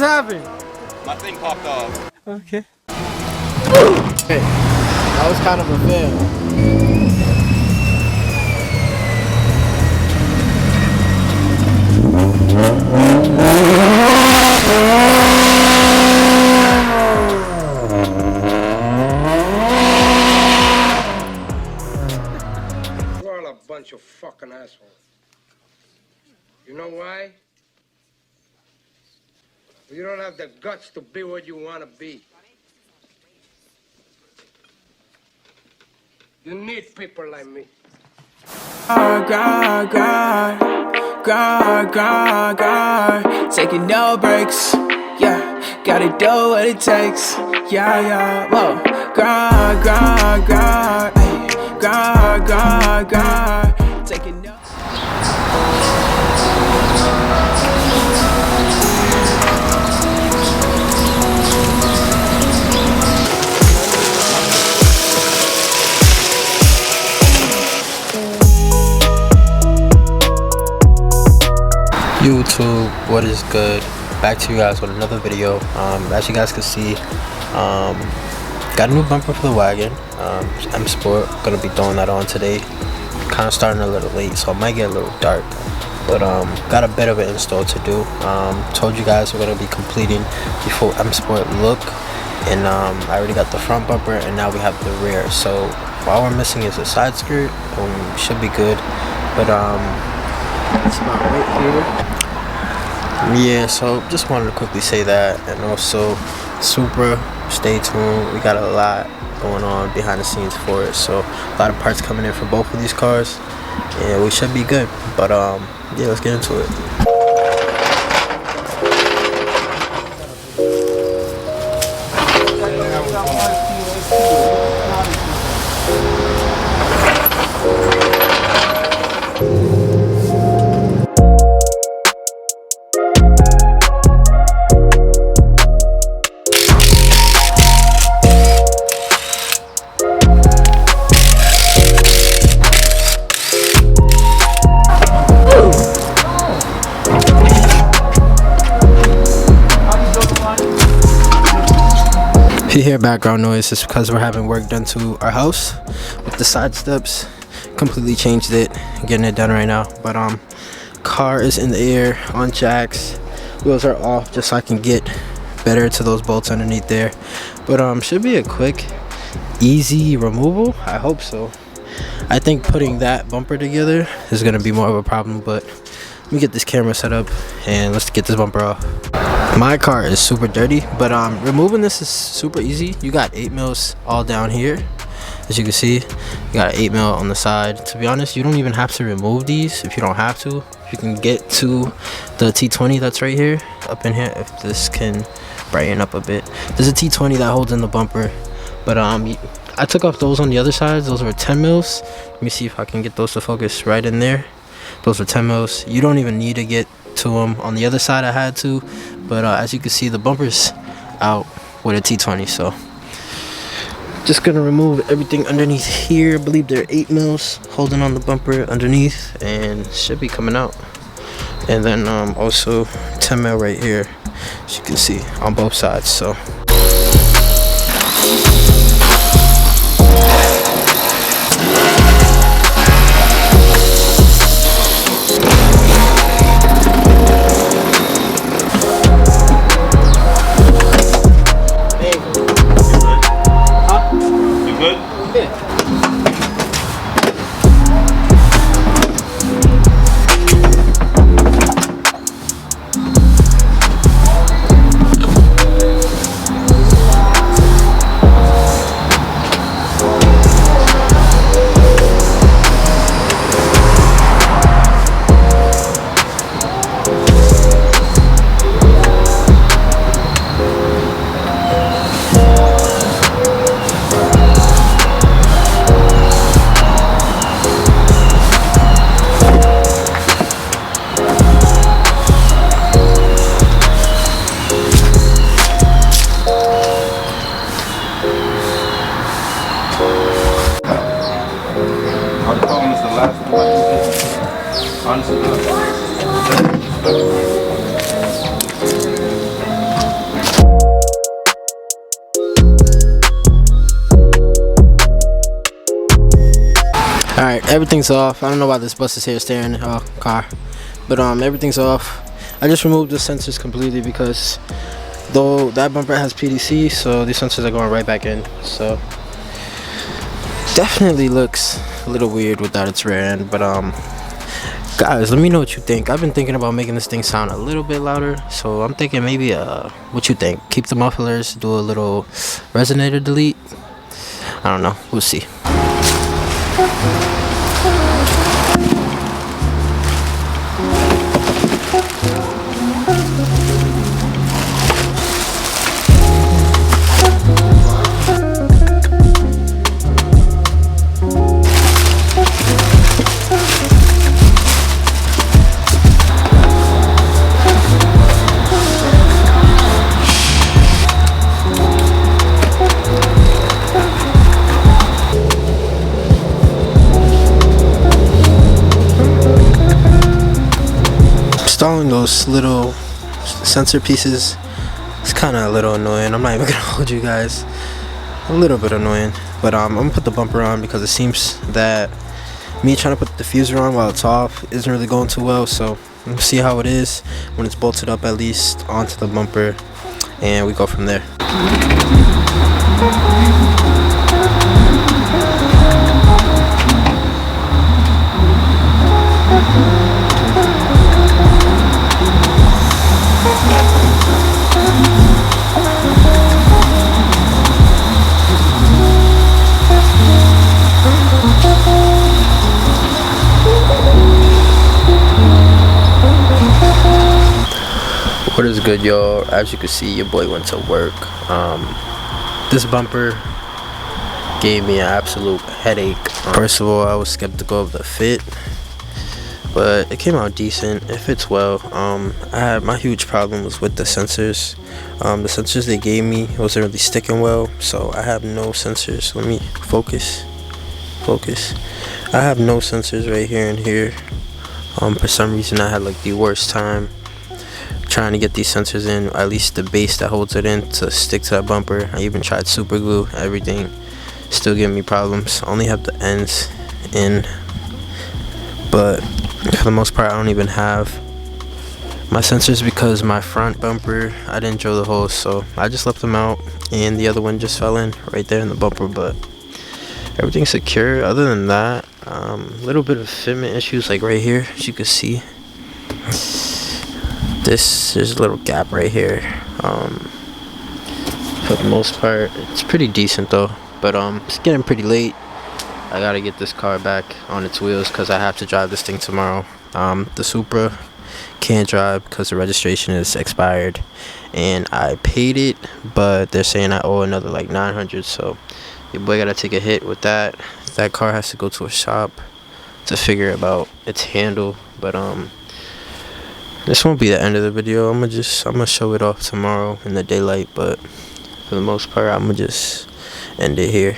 happened? My thing popped off. Okay. Hey, that was kind of a fail. You're all a bunch of fucking assholes. You know why? You don't have the guts to be what you want to be. You need people like me. Grind, grind, grind, grind, grind, taking no breaks, yeah, gotta do what it takes, yeah, whoa, grind, grind, grind, ay, grind, grind, grind, taking no. YouTube, what is good? Back to you guys with another video. As you guys can see, got a new bumper for the wagon. M Sport, gonna be throwing that on today. Kind of starting a little late, so it might get a little dark, but got a bit of an install to do. Told you guys we're gonna be completing the full M Sport look, and I already got the front bumper, and now we have the rear. So all we're missing is a side skirt. Should be good, but it's not right here. Yeah, so just wanted to quickly say that. And also SUPRA, stay tuned, we got a lot going on behind the scenes for it, so a lot of parts coming in for both of these cars, and we should be good. But yeah, let's get into it. If you hear background noise, it's because we're having work done to our house with the side steps. Completely changed it, getting it done right now. But car is in the air on jacks, wheels are off just so I can get better to those bolts underneath there. But should be a quick, easy removal. I hope so. I think putting that bumper together is gonna be more of a problem, but let me get this camera set up and let's get this bumper off. My car is super dirty, but removing this is super easy. You got 8 mils all down here, as you can see. You got 8 mil on the side. To be honest, you don't even have to remove these if you don't have to. You can get to the T20 that's right here, up in here, if this can brighten up a bit. There's a T20 that holds in the bumper, but I took off those on the other sides. Those were 10 mils. Let me see if I can get those to focus right in there. Those were 10 mils. You don't even need to get to them. On the other side I had to, but as you can see, the bumper's out with a T20, so just gonna remove everything underneath here. I believe they're 8 mils holding on the bumper underneath, and should be coming out. And then also 10 mil right here, as you can see, on both sides. So Alright, everything's off. I don't know why this bus is here staring at the car. But everything's off. I just removed the sensors completely because though that bumper has PDC, so these sensors are going right back in. So definitely looks a little weird without its rear end. But guys, let me know what you think. I've been thinking about making this thing sound a little bit louder, so I'm thinking maybe what you think? Keep the mufflers, do a little resonator delete. I don't know. We'll see. Installing those little sensor pieces is kind of a little annoying. I'm not even gonna hold you guys. A little bit annoying, but I'm gonna put the bumper on because it seems that me trying to put the diffuser on while it's off isn't really going too well. So we'll see how it is when it's bolted up at least onto the bumper, and we go from there. What is good, y'all? As you can see, your boy went to work. This bumper gave me an absolute headache. First of all, I was skeptical of the fit, but it came out decent. It fits well. My huge problem was with the sensors. The sensors they gave me wasn't really sticking well, so I have no sensors. Let me focus. I have no sensors right here and here. For some reason, I had like the worst time trying to get these sensors in, at least the base that holds it in, to stick to that bumper. I even tried super glue, everything, still giving me problems. I only have the ends in, but for the most part I don't even have my sensors because my front bumper, I didn't drill the holes, so I just left them out and the other one just fell in right there in the bumper. But everything's secure. Other than that, a little bit of fitment issues like right here, as you can see. There's a little gap right here. For the most part, it's pretty decent though. But it's getting pretty late. I gotta get this car back on its wheels because I have to drive this thing tomorrow. The Supra can't drive because the registration is expired, and I paid it, but they're saying I owe another like $900. So your boy gotta take a hit with that. That car has to go to a shop to figure about its handle. But this won't be the end of the video. I'm gonna show it off tomorrow in the daylight, but for the most part, I'm gonna just end it here.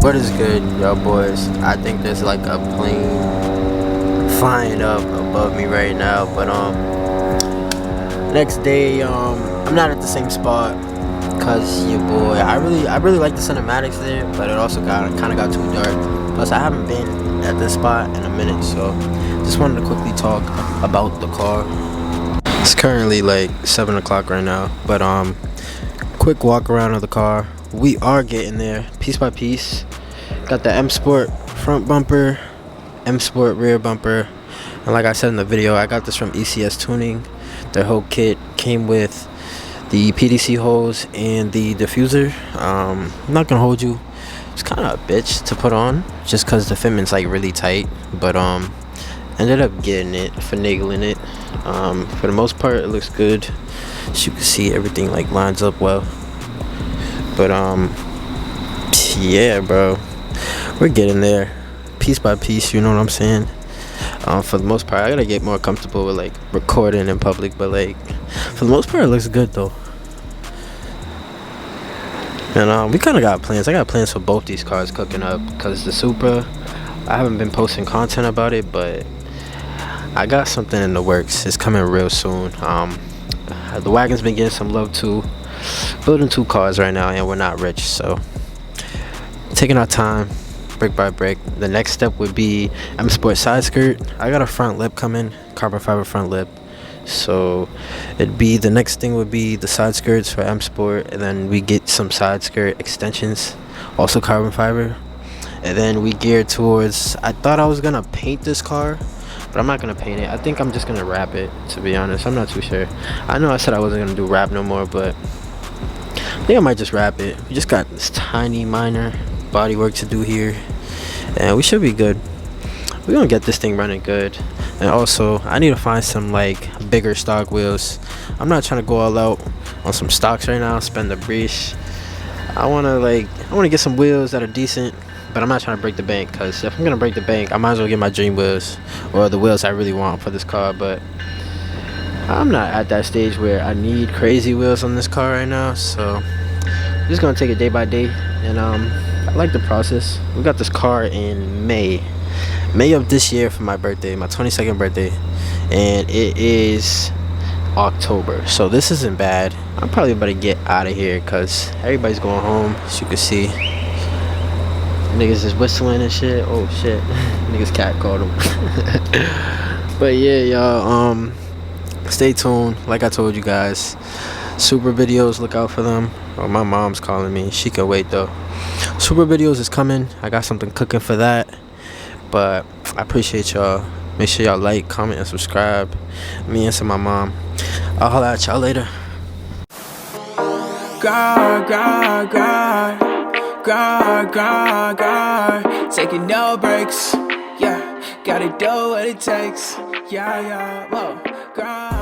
What is good, y'all boys? I think there's like a plane flying up above me right now, but next day I'm not at the same spot because your boy, I really like the cinematics there, but it also kind of got too dark. Plus I haven't been at this spot in a minute, so just wanted to quickly talk about the car. It's currently like 7 o'clock right now, but quick walk around of the car. We are getting there piece by piece. Got the M Sport front bumper, M Sport rear bumper, and like I said in the video, I got this from ECS Tuning. Their whole kit came with the PDC hose and the diffuser. I'm not gonna hold you, it's kind of a bitch to put on just because the fitment's like really tight, but ended up getting it, finagling it. For the most part it looks good. As you can see, everything like lines up well, but yeah, bro, we're getting there piece by piece, you know what I'm saying? For the most part, I gotta get more comfortable with like recording in public, but like for the most part it looks good though. And we kind of got plans. I got plans for both these cars cooking up, because the Supra, I haven't been posting content about it, but I got something in the works. It's coming real soon. The wagon's been getting some love too. Building 2 cars right now, and we're not rich, so taking our time, brick by brick. The next step would be M Sport side skirt. I got a front lip coming, carbon fiber front lip, so it'd be, the next thing would be the side skirts for M Sport, and then we get some side skirt extensions, also carbon fiber, and then we gear towards, I thought I was gonna paint this car, but I'm not gonna paint it. I think I'm just gonna wrap it, to be honest. I'm not too sure. I know I said I wasn't gonna do wrap no more, but I think I might just wrap it. We just got this tiny minor body work to do here, and we should be good. We're gonna get this thing running good. And also I need to find some like bigger stock wheels. I'm not trying to go all out on some stocks right now, spend the breeze. I want to get some wheels that are decent, but I'm not trying to break the bank, because if I'm gonna break the bank, I might as well get my dream wheels, or the wheels I really want for this car. But I'm not at that stage where I need crazy wheels on this car right now, so I'm just gonna take it day by day. And I like the process. We got this car in May of this year for my birthday, my 22nd birthday, and it is October, so this isn't bad. I'm probably about to get out of here because everybody's going home, as you can see. Niggas is whistling and shit. Oh shit. Niggas cat called him. But yeah, y'all, stay tuned. Like I told you guys, Supra videos, look out for them. Oh, my mom's calling me, she can wait though. Supra videos is coming. I got something cooking for that. But I appreciate y'all. Make sure y'all like, comment, and subscribe. Me and my mom. I'll holla at y'all later. Grind, grind, grind, grind, grind, grind, taking no breaks, yeah, gotta do what it takes, yeah, yeah, whoa, grind.